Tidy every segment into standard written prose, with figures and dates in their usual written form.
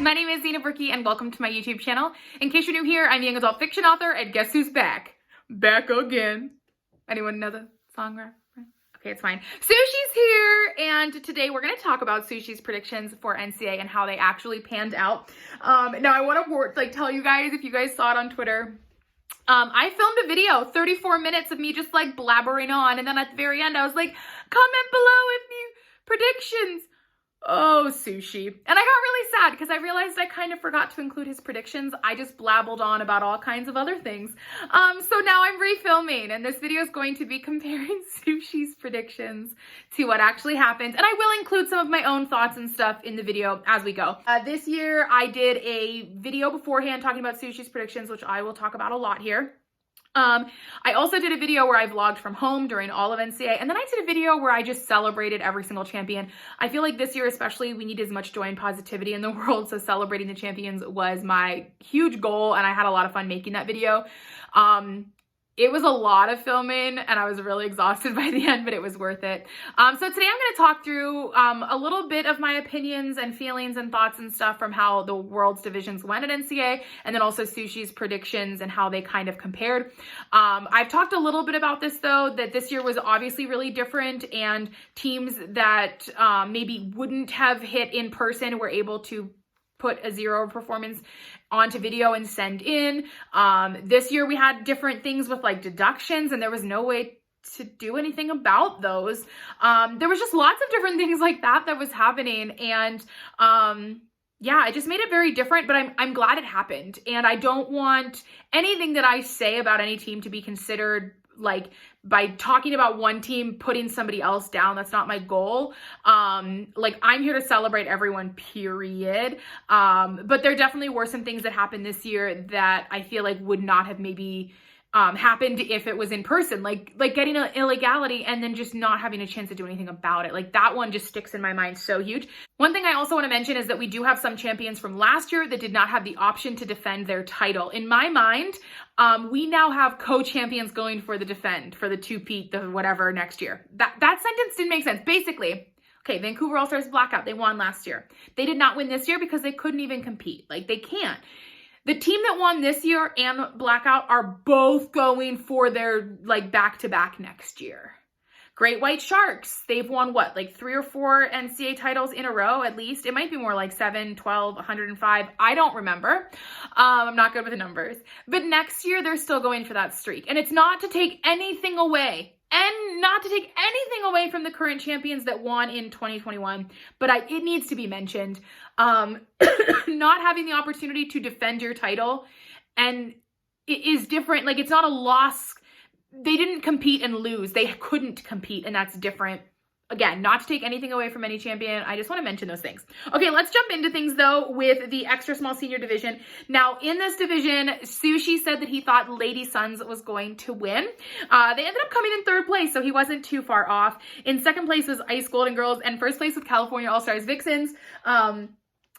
My name is Zena Bricky and welcome to my YouTube channel. In case you're new here, I'm a young adult fiction author and guess who's back? Back again. Anyone know the song reference? Okay, it's fine. Sushi's here and today we're going to talk about Sushi's predictions for NCA and how they actually panned out. Now I want to tell you guys, if you guys saw it on Twitter, I filmed a video, 34 minutes of me just like blabbering on, and then at the very end I was like, comment below if you predictions. Oh, Sushi. And I got really sad because I realized I kind of forgot to include his predictions. I just blabbled on about all kinds of other things. So now I'm refilming and this video is going to be comparing Sushi's predictions to what actually happened. And I will include some of my own thoughts and stuff in the video as we go. This year I did a video beforehand talking about Sushi's predictions, which I will talk about a lot here. I also did a video where I vlogged from home during all of NCA, and then I did a video where I just celebrated every single champion. I feel like this year especially, we need as much joy and positivity in the world, so celebrating the champions was my huge goal, and I had a lot of fun making that video. It was a lot of filming and I was really exhausted by the end, but it was worth it. So today I'm going to talk through a little bit of my opinions and feelings and thoughts and stuff from how the world's divisions went at NCA, and then also Sushi's predictions and how they kind of compared. I've talked a little bit about this though, that this year was obviously really different, and teams that maybe wouldn't have hit in person were able to put a 0 performance onto video and send in. This year we had different things with like deductions, and there was no way to do anything about those. There was just lots of different things like that was happening, and yeah, it just made it very different, but I'm glad it happened. And I don't want anything that I say about any team to be considered like by talking about one team putting somebody else down. That's not my goal. Like, I'm here to celebrate everyone, period. But there definitely were some things that happened this year that I feel like would not have maybe happened if it was in person, like getting an illegality and then just not having a chance to do anything about it. Like, that one just sticks in my mind so huge. One thing I also want to mention is that we do have some champions from last year that did not have the option to defend their title. In my mind, we now have co-champions going for the defend, for the two-peat, the whatever next year. That sentence didn't make sense. Basically, okay, Vancouver All-Stars Blackout, they won last year. They did not win this year because they couldn't even compete. Like, they can't. The team that won this year and Blackout are both going for their like back-to-back next year. Great White Sharks, they've won what, like 3 or 4 NCA titles in a row at least. It might be more like 7, 12, 105. I don't remember. I'm not good with the numbers. But next year they're still going for that streak. And it's not to take anything away. And not to take anything away from the current champions that won in 2021, but it needs to be mentioned. Not having the opportunity to defend your title and it is different. Like, it's not a loss. They didn't compete and lose. They couldn't compete, and that's different. Again, not to take anything away from any champion. I just want to mention those things. Okay, let's jump into things though with the extra small senior division. Now, in this division, Sushi said that he thought Lady Suns was going to win. They ended up coming in 3rd place, so he wasn't too far off. In 2nd place was Ice Golden Girls, and 1st place with California All-Stars Vixens.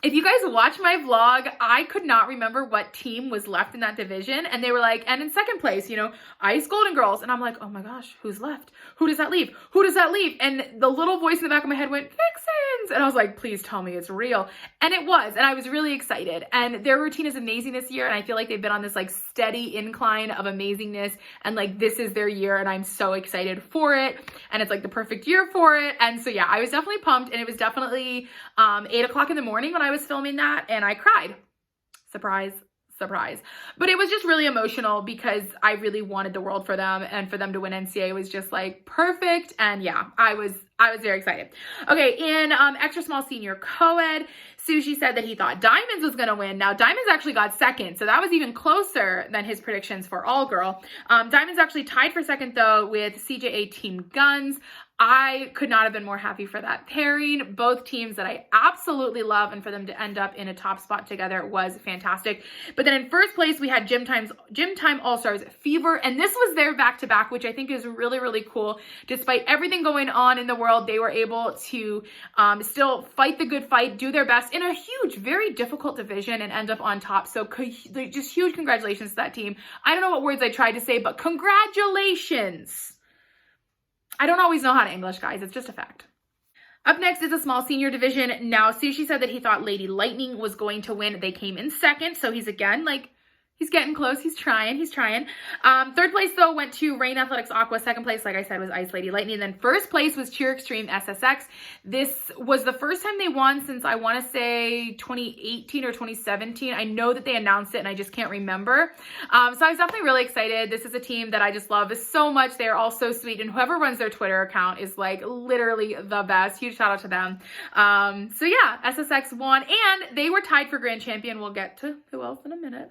If you guys watch my vlog, I could not remember what team was left in that division. And they were like, and in 2nd place, you know, Ice Golden Girls. And I'm like, oh my gosh, who's left? Who does that leave? Who does that leave? And the little voice in the back of my head went, Vixens. And I was like, please tell me it's real. And it was. And I was really excited. And their routine is amazing this year. And I feel like they've been on this like steady incline of amazingness. And like, this is their year. And I'm so excited for it. And it's like the perfect year for it. And so yeah, I was definitely pumped. And it was definitely 8 o'clock in the morning when I was filming that, and I cried. Surprise, surprise. But it was just really emotional because I really wanted the world for them, and for them to win NCA was just like perfect. And yeah, I was very excited. Okay, in extra small senior co-ed, Sushi said that he thought Diamonds was gonna win. Now, Diamonds actually got 2nd, so that was even closer than his predictions for All Girl. Diamonds actually tied for 2nd though with CJA Team Guns. I could not have been more happy for that pairing. Both teams that I absolutely love, and for them to end up in a top spot together was fantastic. But then in 1st place, we had Gym Time All-Stars Fever, and this was their back-to-back, which I think is really, really cool. Despite everything going on in the world, they were able to still fight the good fight, do their best in a huge, very difficult division, and end up on top. So just huge congratulations to that team. I don't know what words I tried to say, but congratulations. I don't always know how to English, guys. It's just a fact. Up next is a small senior division. Now, Sushi said that he thought Lady Lightning was going to win. They came in second, so he's again, like, he's getting close. He's trying. Third place, though, went to Rain Athletics Aqua. Second place, like I said, was Ice Lady Lightning. And then first place was Cheer Extreme SSX. This was the first time they won since, I want to say, 2018 or 2017. I know that they announced it, and I just can't remember. So I was definitely really excited. This is a team that I just love so much. They are all so sweet. And whoever runs their Twitter account is, like, literally the best. Huge shout out to them. So yeah, SSX won. And they were tied for Grand Champion. We'll get to who else in a minute.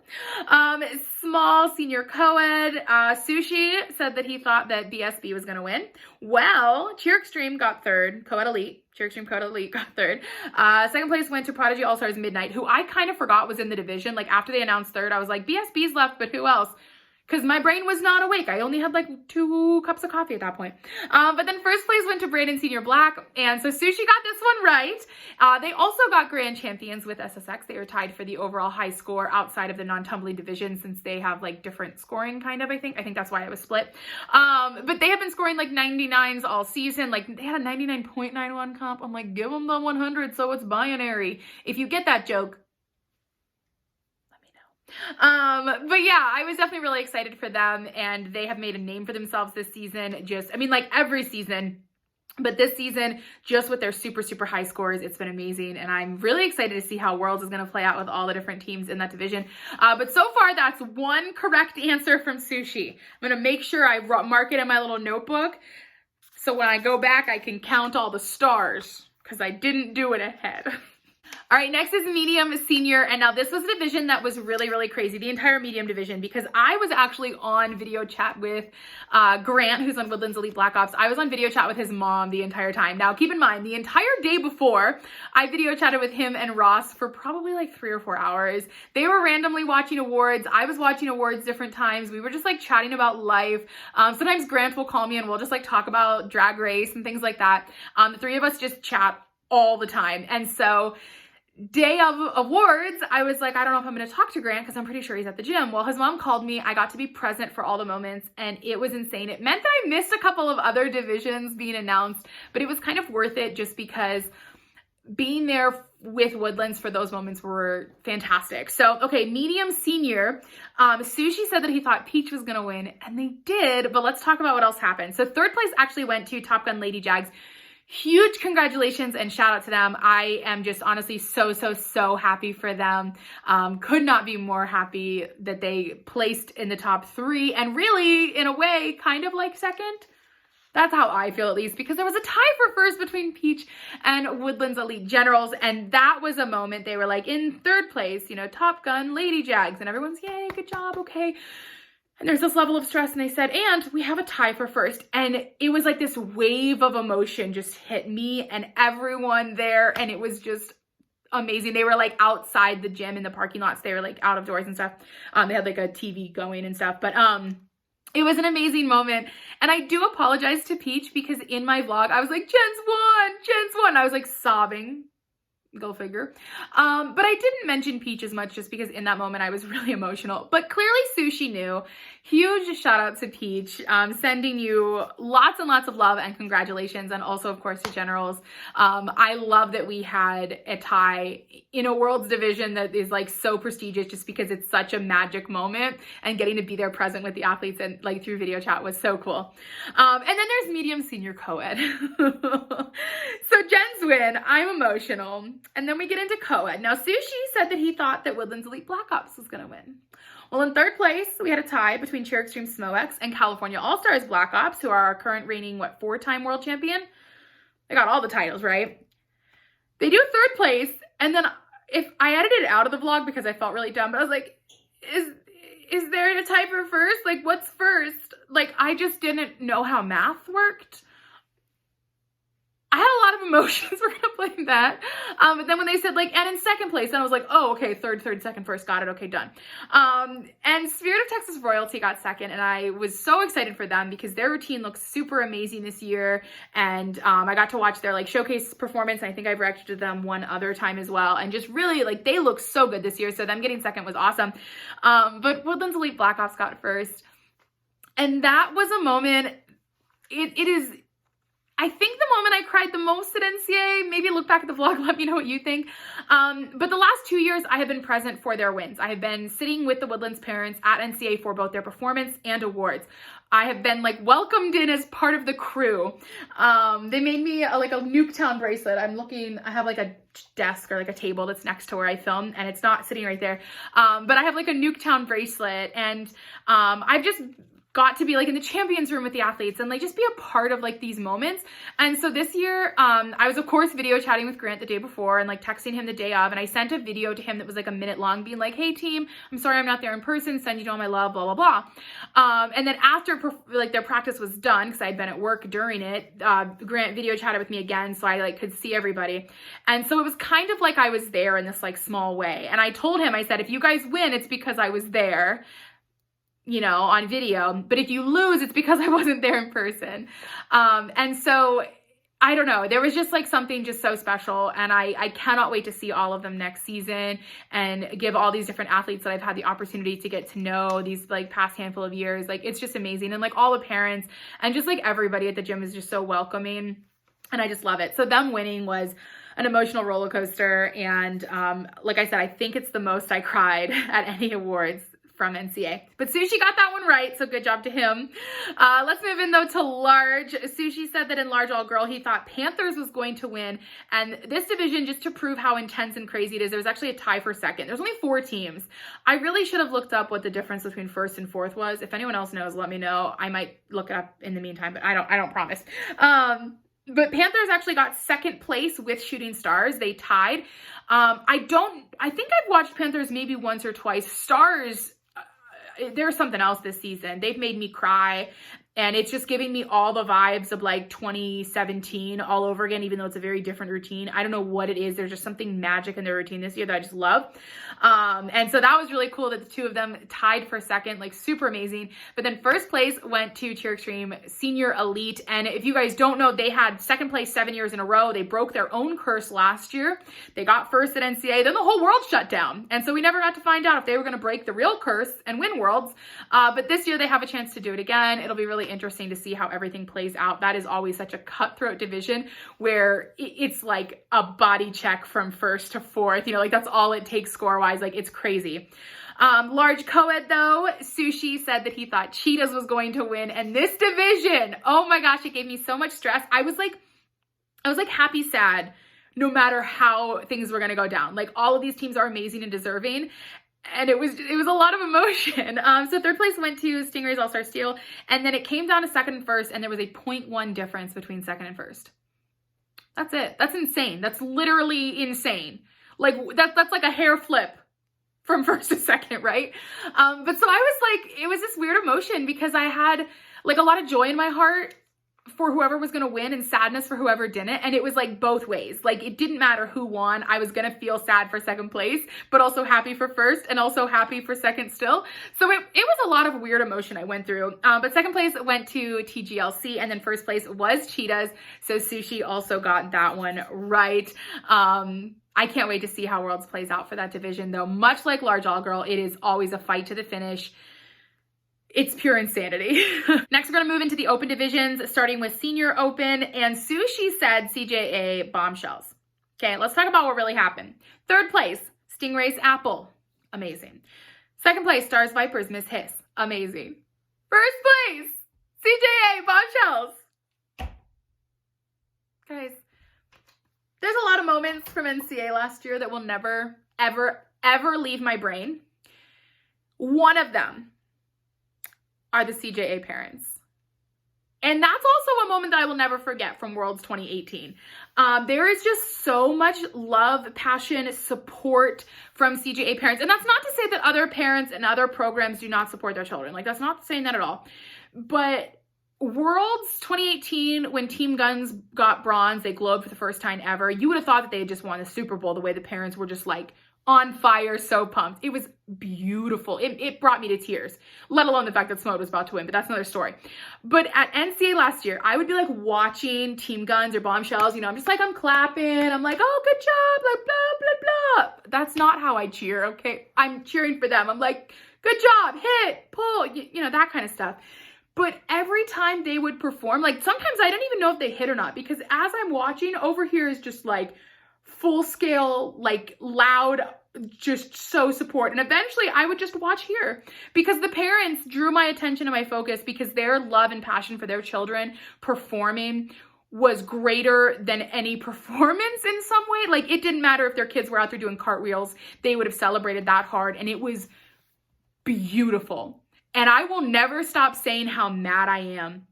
Small senior co-ed, Sushi said that he thought that BSB was going to win. Well, Cheer Extreme got third, co-ed elite. Cheer Extreme co-ed elite got third. Second place went to Prodigy All-Stars Midnight, who I kind of forgot was in the division. Like, after they announced third, I was like, BSB's left, but who else? Because my brain was not awake. I only had like 2 cups of coffee at that point. But then first place went to Brandon Senior Black. And so Sushi got this one right. They also got grand champions with SSX. They were tied for the overall high score outside of the non-tumbling division, since they have like different scoring kind of, I think. I think that's why it was split. But they have been scoring like 99s all season. Like, they had a 99.91 comp. I'm like, give them the 100 so it's binary. If you get that joke, but yeah, I was definitely really excited for them, and they have made a name for themselves this season. I mean, like every season, but this season, just with their super, super high scores, it's been amazing. And I'm really excited to see how Worlds is going to play out with all the different teams in that division. But so far, that's one correct answer from Sushi. I'm going to make sure I mark it in my little notebook, so when I go back, I can count all the stars, because I didn't do it ahead. All right, next is medium senior. And now this was a division that was really, really crazy, the entire medium division, because I was actually on video chat with Grant, who's on Woodlands Elite Black Ops. I was on video chat with his mom the entire time. Now, keep in mind, the entire day before, I video chatted with him and Ross for probably like 3 or 4 hours. They were randomly watching awards. I was watching awards different times. We were just like chatting about life. Sometimes Grant will call me and we'll just like talk about Drag Race and things like that. The 3 of us just chat all the time. And so day of awards, I was like, I don't know if I'm going to talk to Grant because I'm pretty sure he's at the gym. Well, his mom called me. I got to be present for all the moments, and it was insane. It meant that I missed a couple of other divisions being announced, but it was kind of worth it just because being there with Woodlands for those moments were fantastic. So, okay, medium senior, Sushi said that he thought Peach was going to win, and they did, but let's talk about what else happened. So third place actually went to Top Gun Lady Jags. Huge congratulations and shout out to them. I am just honestly so, so, so happy for them. Could not be more happy that they placed in the top 3 and really, in a way, kind of like second. That's how I feel, at least, because there was a tie for first between Peach and Woodlands Elite Generals, and that was a moment they were like, in third place, you know, Top Gun Lady Jags, and everyone's, yay, good job, okay. And there's this level of stress, and they said, and we have a tie for first. And it was like this wave of emotion just hit me and everyone there, and it was just amazing. They were like outside the gym in the parking lots. They were like out of doors and stuff. They had like a TV going and stuff, but it was an amazing moment. And I do apologize to Peach because in my vlog, I was like, Jen's won. I was like sobbing. Go figure. But I didn't mention Peach as much just because in that moment I was really emotional. But clearly Sushi knew. Huge shout out to Peach. Sending you lots and lots of love and congratulations. And also, of course, to Generals. I love that we had a tie in a Worlds division that is like so prestigious just because it's such a magic moment. And getting to be there present with the athletes and like through video chat was so cool. And then there's medium senior co-ed. So Jen's win. I'm emotional. And then we get into co-ed. Now, Sushi said that he thought that Woodlands Elite Black Ops was going to win. Well, in third place, we had a tie between Cheer Extreme SmoX and California All-Stars Black Ops, who are our current reigning, 4-time world champion? They got all the titles, right? They do third place, and then if I edited it out of the vlog because I felt really dumb, but I was like, is there a tie for first? Like, what's first? Like, I just didn't know how math worked. I had a lot of emotions. We're gonna play that. But then when they said like, and in second place, then I was like, oh, okay, third, second, first, got it, okay, done. And Spirit of Texas Royalty got second, and I was so excited for them because their routine looks super amazing this year. And I got to watch their like showcase performance. I think I've reacted to them one other time as well. And just really like, they look so good this year. So them getting second was awesome. But Woodlands Elite Black Ops got first. And that was a moment, it is, I think the moment I cried the most at NCA, maybe look back at the vlog, let me know what you think. But the last 2 years, I have been present for their wins. I have been sitting with the Woodlands parents at NCA for both their performance and awards. I have been like welcomed in as part of the crew. They made me like a Nuketown bracelet. I have like a desk or like a table that's next to where I film, and it's not sitting right there. But I have like a Nuketown bracelet, and I've just got to be like in the champions room with the athletes and like just be a part of like these moments. And so this year, I was of course video chatting with Grant the day before and like texting him the day of, and I sent a video to him that was like a minute long being like, hey team, I'm sorry I'm not there in person, send you all my love, blah, blah, blah. And then after like their practice was done, because I had been at work during it, Grant video chatted with me again so I like could see everybody. And so it was kind of like I was there in this like small way. And I told him, I said, if you guys win, it's because I was there, you know, on video, but if you lose, it's because I wasn't there in person. And so I don't know, there was just like something just so special, and I cannot wait to see all of them next season and give all these different athletes that I've had the opportunity to get to know these like past handful of years. Like, it's just amazing. And like all the parents and just like everybody at the gym is just so welcoming, and I just love it. So them winning was an emotional roller coaster. And like I said, I think it's the most I cried at any awards from NCA. But Sushi got that one right, so good job to him. Let's move in though to large. Sushi said that in large all girl, he thought Panthers was going to win. And this division, just to prove how intense and crazy it is, there was actually a tie for second. There's only 4 teams. I really should have looked up what the difference between first and fourth was. If anyone else knows, let me know. I might look it up in the meantime, but I don't promise. But Panthers actually got second place with Shooting Stars. They tied. I think I've watched Panthers maybe once or twice. Stars, there's something else this season. They've made me cry, and it's just giving me all the vibes of like 2017 all over again, even though it's a very different routine. I don't know what it is. There's just something magic in their routine this year that I just love. And so that was really cool that the two of them tied for second, like super amazing. But then first place went to Cheer Extreme Senior Elite. And if you guys don't know, they had second place 7 years in a row. They broke their own curse last year. They got first at NCA, then the whole world shut down. And so we never got to find out if they were going to break the real curse and win worlds. But this year they have a chance to do it again. It'll be really interesting to see how everything plays out. That is always such a cutthroat division where it's like a body check from first to fourth, you know, like that's all it takes score-wise. Like, it's crazy. Large co-ed though, Sushi said that he thought Cheetahs was going to win, and this division, oh my gosh, it gave me so much stress. I was like happy, sad, no matter how things were going to go down. Like, all of these teams are amazing and deserving. And it was a lot of emotion. So third place went to Stingrays All-Star Steel. And then it came down to second and first, and there was a 0.1 difference between second and first. That's it. That's insane. That's literally insane. Like, that's like a hair flip from first to second, right? But so I was like, it was this weird emotion because I had like a lot of joy in my heart for whoever was going to win and sadness for whoever didn't. And it was like both ways. Like, it didn't matter who won. I was going to feel sad for second place, but also happy for first and also happy for second still. So it was a lot of weird emotion I went through. But second place went to TGLC, and then first place was Cheetahs. So Sushi also got that one right. I can't wait to see how Worlds plays out for that division though. Much like large all girl, it is always a fight to the finish. It's pure insanity. Next, we're going to move into the open divisions, starting with Senior Open. And Sushi said CJA bombshells. Okay, let's talk about what really happened. Third place, Stingrays Apple. Amazing. Second place, Stars Vipers Miss Hiss. Amazing. First place, CJA bombshells. Guys, there's a lot of moments from NCA last year that will never, ever, ever leave my brain. One of them are the CJA parents. And that's also a moment that I will never forget from Worlds 2018. There is just so much love, passion, support from CJA parents. And that's not to say that other parents and other programs do not support their children. Like, that's not saying that at all. But Worlds 2018, when Team Guns got bronze, they glowed for the first time ever. You would have thought that they had just won the Super Bowl, the way the parents were just like on fire, so pumped. It was beautiful. It brought me to tears, let alone the fact that Smode was about to win, but that's another story. But at NCA last year, I would be like watching Team Guns or Bombshells, you know, I'm just like, I'm clapping. I'm like, oh, good job, like blah, blah, blah. That's not how I cheer, okay? I'm cheering for them. I'm like, good job, hit, pull, you know, that kind of stuff. But every time they would perform, like sometimes I didn't even know if they hit or not, because as I'm watching, over here is just like full scale, like loud, just so support. And eventually I would just watch here because the parents drew my attention and my focus, because their love and passion for their children performing was greater than any performance in some way. Like it didn't matter if their kids were out there doing cartwheels, they would have celebrated that hard. And it was beautiful. And I will never stop saying how mad I am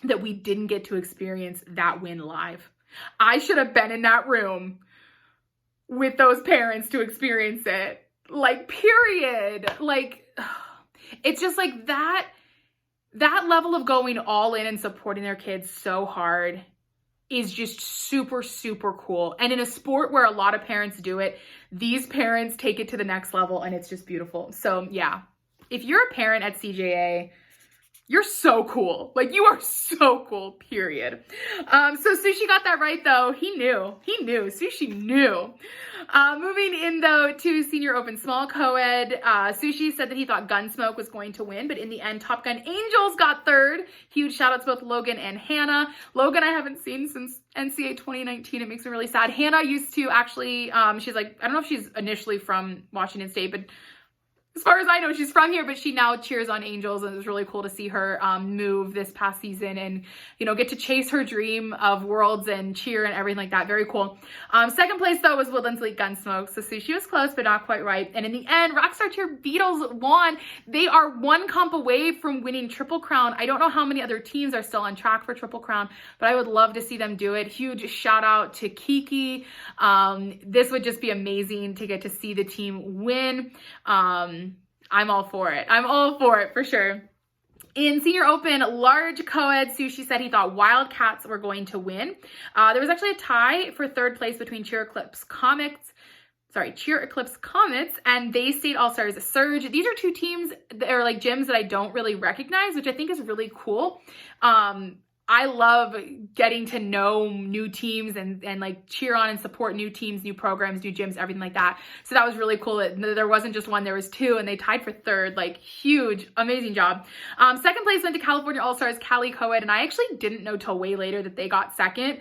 that we didn't get to experience that win live. I should have been in that room with those parents to experience it. Like, period. Like, it's just like that level of going all in and supporting their kids so hard is just super, super cool. And in a sport where a lot of parents do it, these parents take it to the next level, and it's just beautiful. So yeah. If you're a parent at CJA, you're so cool. Like, you are so cool, period. So Sushi got that right, though. He knew. Sushi knew. Moving in, though, to Senior Open Small Co-Ed, Sushi said that he thought Gunsmoke was going to win, but in the end, Top Gun Angels got third. Huge shout-out to both Logan and Hannah. Logan I haven't seen since NCA 2019. It makes me really sad. Hannah used to actually, she's like, I don't know if she's initially from Washington State, but as far as I know, she's from here, but she now cheers on Angels, and it was really cool to see her move this past season and, you know, get to chase her dream of Worlds and cheer and everything like that. Very cool. Second place, though, was Woodlands Elite Gunsmoke. So she was close, but not quite right. And in the end, Rockstar Cheer Beatles won. They are one comp away from winning Triple Crown. I don't know how many other teams are still on track for Triple Crown, but I would love to see them do it. Huge shout out to Kiki. This would just be amazing to get to see the team win. I'm all for it. I'm all for it for sure. In Senior Open Large Co-Ed, Sushi said he thought Wildcats were going to win. There was actually a tie for third place between Cheer Eclipse Comets and They State All-Stars Surge. These are two teams that are like gyms that I don't really recognize, which I think is really cool. I love getting to know new teams and like cheer on and support new teams, new programs, new gyms, everything like that. So that was really cool. There wasn't just one, there was two, and they tied for third. Like, huge, amazing job. Second place went to California All-Stars Cali Co-Ed, and I actually didn't know till way later that they got second,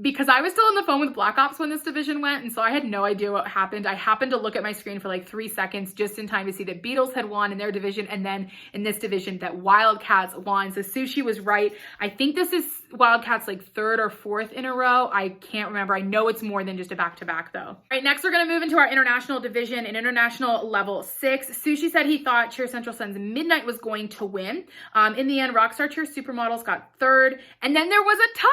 because I was still on the phone with Black Ops when this division went, and so I had no idea what happened. I happened to look at my screen for like 3 seconds just in time to see that Beatles had won in their division, and then in this division that Wildcats won. So Sushi was right. I think this is Wildcats like third or fourth in a row. I can't remember. I know it's more than just a back-to-back though. All right, next we're gonna move into our international division in international level 6. Sushi said he thought Cheer Central Suns Midnight was going to win. In the end, Rockstar Cheer Supermodels got third, and then there was a tie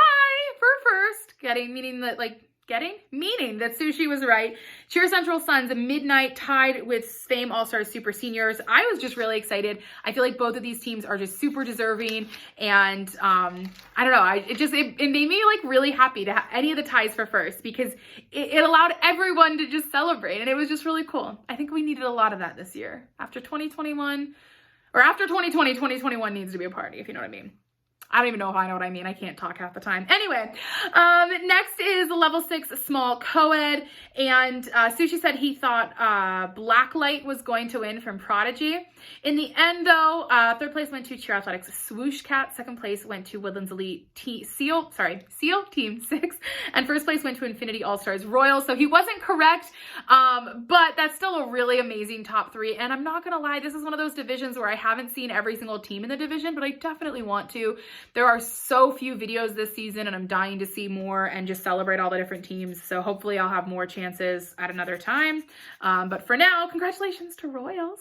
for first. Meaning that Sushi was right. Cheer Central Suns Midnight tied with Fame All-Stars Super Seniors. I was just really excited. I feel like both of these teams are just super deserving, and I don't know. It made me like really happy to have any of the ties for first, because it allowed everyone to just celebrate, and it was just really cool. I think we needed a lot of that this year. After 2021, or after 2020, 2021 needs to be a party, if you know what I mean. I don't even know if I know what I mean. I can't talk half the time. Anyway, next is the level 6 small co-ed, and Sushi said he thought Blacklight was going to win from Prodigy. In the end, though, third place went to Cheer Athletics Swoosh Cat. Second place went to Woodlands Elite SEAL Team 6, and first place went to Infinity All-Stars Royal. So he wasn't correct, but that's still a really amazing top 3. And I'm not gonna lie, this is one of those divisions where I haven't seen every single team in the division, but I definitely want to. There are so few videos this season, and I'm dying to see more and just celebrate all the different teams. So hopefully I'll have more chances at another time. But for now, congratulations to Royals.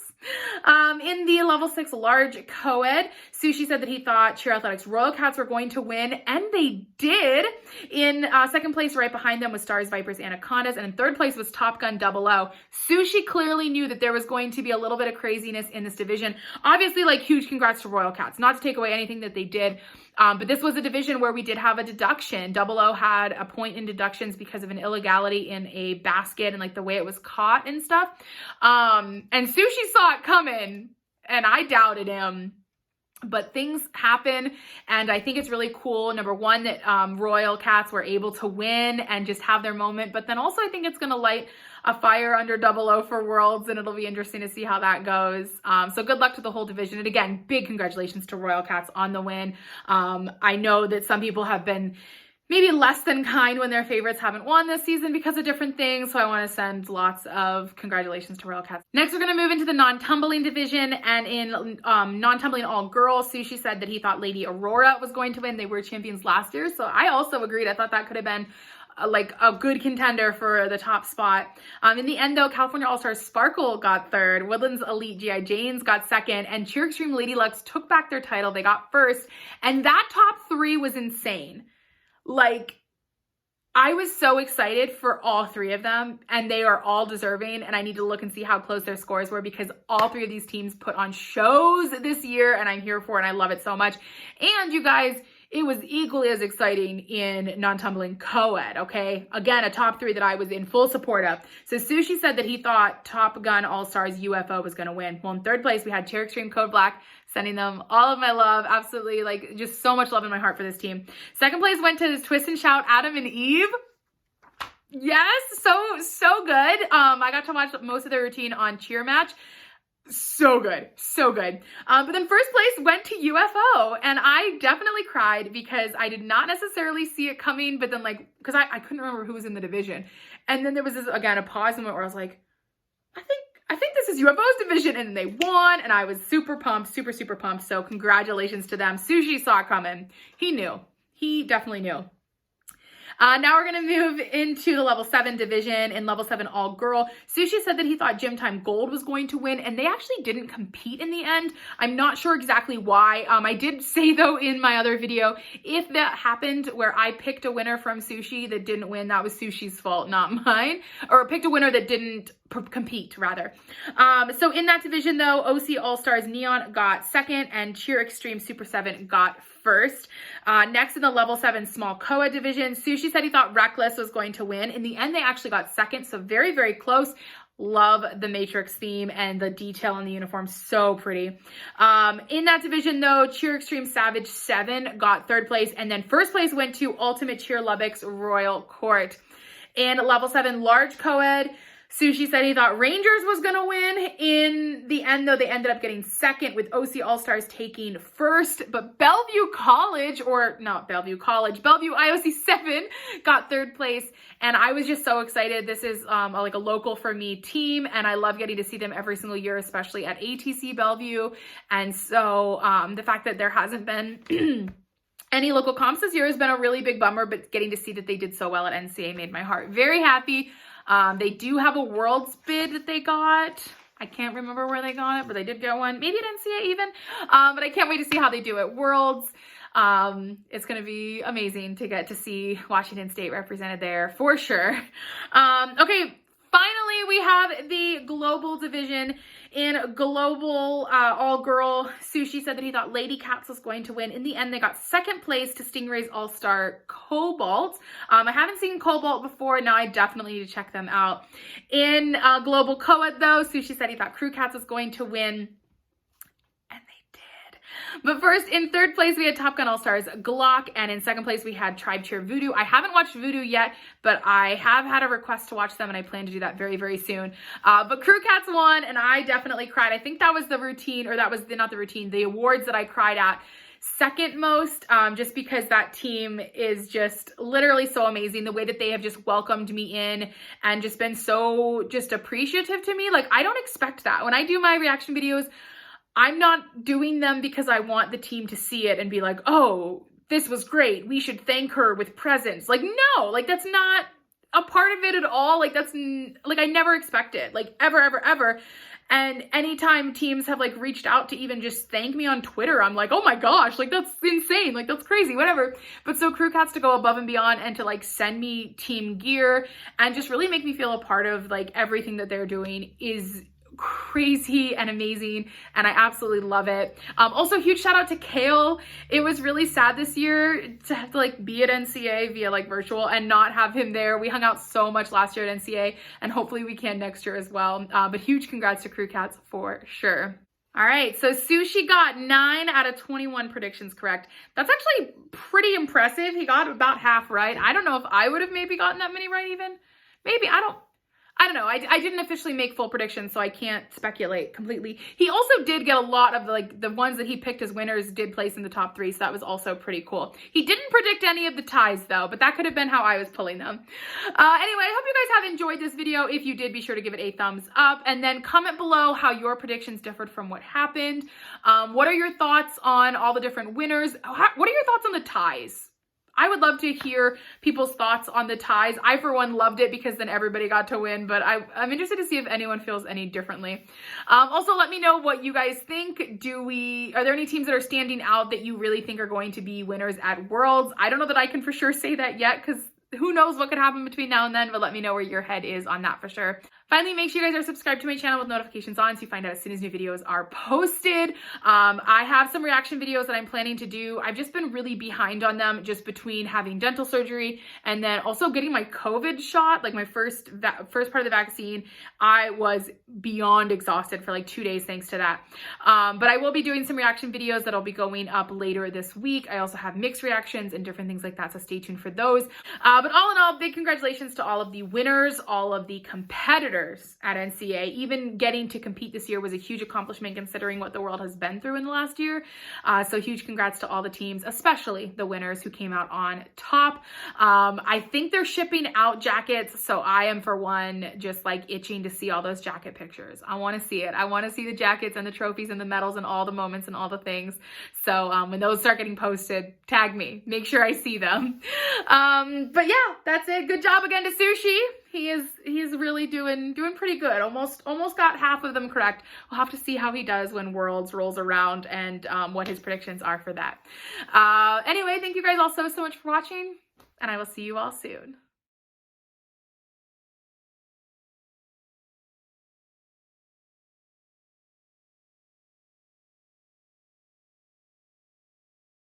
In the level 6 large co-ed, Sushi said that he thought Cheer Athletics Royal Cats were going to win, and they did. In second place, right behind them, was Stars, Vipers, Anacondas, and in third place was Top Gun 00. Sushi clearly knew that there was going to be a little bit of craziness in this division. Obviously, like, huge congrats to Royal Cats. Not to take away anything that they did, but this was a division where we did have a deduction. 00 had a point in deductions because of an illegality in a basket and like the way it was caught and stuff. And Sushi saw it coming, and I doubted him. But things happen, and I think it's really cool, number one, that Royal Cats were able to win and just have their moment, but then also I think it's going to light a fire under 00 for Worlds, and it'll be interesting to see how that goes. So good luck to the whole division, and again, big congratulations to Royal Cats on the win. I know that some people have been maybe less than kind when their favorites haven't won this season because of different things. So I want to send lots of congratulations to Royal Cats. Next, we're going to move into the non-tumbling division. And in non-tumbling all-girls, Sushi said that he thought Lady Aurora was going to win. They were champions last year. So I also agreed. I thought that could have been like a good contender for the top spot. In the end, though, California All-Stars Sparkle got third, Woodlands Elite G.I. Janes got second, and Cheer Extreme Lady Luck's took back their title. They got first, and that top three was insane. Like, I was so excited for all three of them, and they are all deserving, and I need to look and see how close their scores were because all three of these teams put on shows this year, and I'm here for it, and I love it so much. And you guys, it was equally as exciting in non-tumbling co-ed, okay? Again, a top three that I was in full support of. So Sushi said that he thought Top Gun All-Stars UFO was going to win. Well, in third place, we had Cheer Extreme Code Black, sending them all of my love. Absolutely, like, just so much love in my heart for this team. Second place went to Twist and Shout, Adam and Eve. Yes, so good. I got to watch most of their routine on Cheer Match. So good, so good. But then first place went to UFO, and I definitely cried because I did not necessarily see it coming, but then like, because I couldn't remember who was in the division. And then there was this, again, a pause moment where I was like, I think this is UFO's division, and they won, and I was super pumped, super pumped. So congratulations to them. Sushi saw it coming. He knew. He definitely knew. Now we're going to move into the level 7 division in level 7 all girl. Sushi said that he thought Gym Time Gold was going to win, and they actually didn't compete in the end. I'm not sure exactly why. I did say though in my other video, if that happened where I picked a winner from Sushi that didn't win, that was Sushi's fault, not mine. Or picked a winner that didn't compete rather. So in that division though, OC All-Stars Neon got second and Cheer Extreme Super 7 got first. Next in the level 7 small COA division, Sushi said he thought Reckless was going to win. In the end, they actually got second, so very close. Love the Matrix theme and the detail in the uniform, so pretty. In that division though, Cheer Extreme Savage 7 got third place, and then first place went to Ultimate Cheer Lubbock's Royal Court. In level 7 large co-ed, Sushi said he thought Rangers was going to win. In the end, though, they ended up getting second with OC All-Stars taking first. But Bellevue College, or not Bellevue College, Bellevue IOC 7 got third place. And I was just so excited. This is like a local for me team, and I love getting to see them every single year, especially at ATC Bellevue. And so the fact that there hasn't been any local comps this year has been a really big bummer, but getting to see that they did so well at NCA made my heart very happy. They do have a Worlds bid that they got. I can't remember where they got it, but they did get one. Maybe at NCA even. But I can't wait to see how they do at Worlds. It's going to be amazing to get to see Washington State represented there for sure. Okay, finally we have the global division. In global all-girl, Sushi said that he thought Lady Cats was going to win. In the end, they got second place to Stingray's All-Star Cobalt. I haven't seen Cobalt before. Now I definitely need to check them out. In global co-ed, though, Sushi said he thought Crew Cats was going to win. But first, in third place, we had Top Gun All-Stars Glock, and in second place, we had Tribe Cheer Voodoo. I haven't watched Voodoo yet, but I have had a request to watch them, and I plan to do that very soon. But Crew Cats won, and I definitely cried. I think that was the routine, or that was not the routine, the awards that I cried at second most, just because that team is just literally so amazing. The way that they have just welcomed me in and just been so just appreciative to me. Like, I don't expect that. When I do my reaction videos, I'm not doing them because I want the team to see it and be like, oh, this was great, we should thank her with presents. Like, no, like, that's not a part of it at all. Like, that's, like, I never expect it, like, ever. And anytime teams have, like, reached out to even just thank me on Twitter, I'm like, oh my gosh, like, that's insane, like, that's crazy, whatever. But so Crew Cats to go above and beyond and to, like, send me team gear and just really make me feel a part of, like, everything that they're doing is crazy and amazing, and I absolutely love it. Also, huge shout out to Kale. It was really sad this year to have to, like, be at NCA via, like, virtual and not have him there. We hung out so much last year at NCA, and hopefully we can next year as well. But huge congrats to Crew Cats for sure. All right, so Sushi got 9 out of 21 predictions correct. That's actually pretty impressive. He got about half right. I don't know if I would have maybe gotten that many right even. Maybe, I don't know. I didn't officially make full predictions, so I can't speculate completely. He also did get a lot of the ones that he picked as winners did place in the top 3, so that was also pretty cool. He didn't predict any of the ties though, but that could have been how I was pulling them. Anyway, I hope you guys have enjoyed this video. If you did, be sure to give it a thumbs up, and then comment below how your predictions differed from what happened. What are your thoughts on all the different winners? What are your thoughts on the ties? I would love to hear people's thoughts on the ties. I, for one, loved it because then everybody got to win, but I'm interested to see if anyone feels any differently. Also, let me know what you guys think. Are there any teams that are standing out that you really think are going to be winners at Worlds? I don't know that I can for sure say that yet, because who knows what could happen between now and then, but let me know where your head is on that for sure. Finally, make sure you guys are subscribed to my channel with notifications on so you find out as soon as new videos are posted. I have some reaction videos that I'm planning to do. I've just been really behind on them just between having dental surgery and then also getting my COVID shot, like my first part of the vaccine. I was beyond exhausted for like 2 days thanks to that. But I will be doing some reaction videos that'll be going up later this week. I also have mixed reactions and different things like that, so stay tuned for those. But all in all, big congratulations to all of the winners, all of the competitors at NCA. Even getting to compete this year was a huge accomplishment considering what the world has been through in the last year. So huge congrats to all the teams, especially the winners who came out on top. I think they're shipping out jackets, so I am for one just like itching to see all those jacket pictures. I want to see it. I want to see the jackets and the trophies and the medals and all the moments and all the things. So when those start getting posted, tag me. Make sure I see them. But yeah, that's it. Good job again to Sushi. He's really doing pretty good. Almost got half of them correct. We'll have to see how he does when Worlds rolls around and what his predictions are for that. Anyway, thank you guys all so much for watching, and I will see you all soon.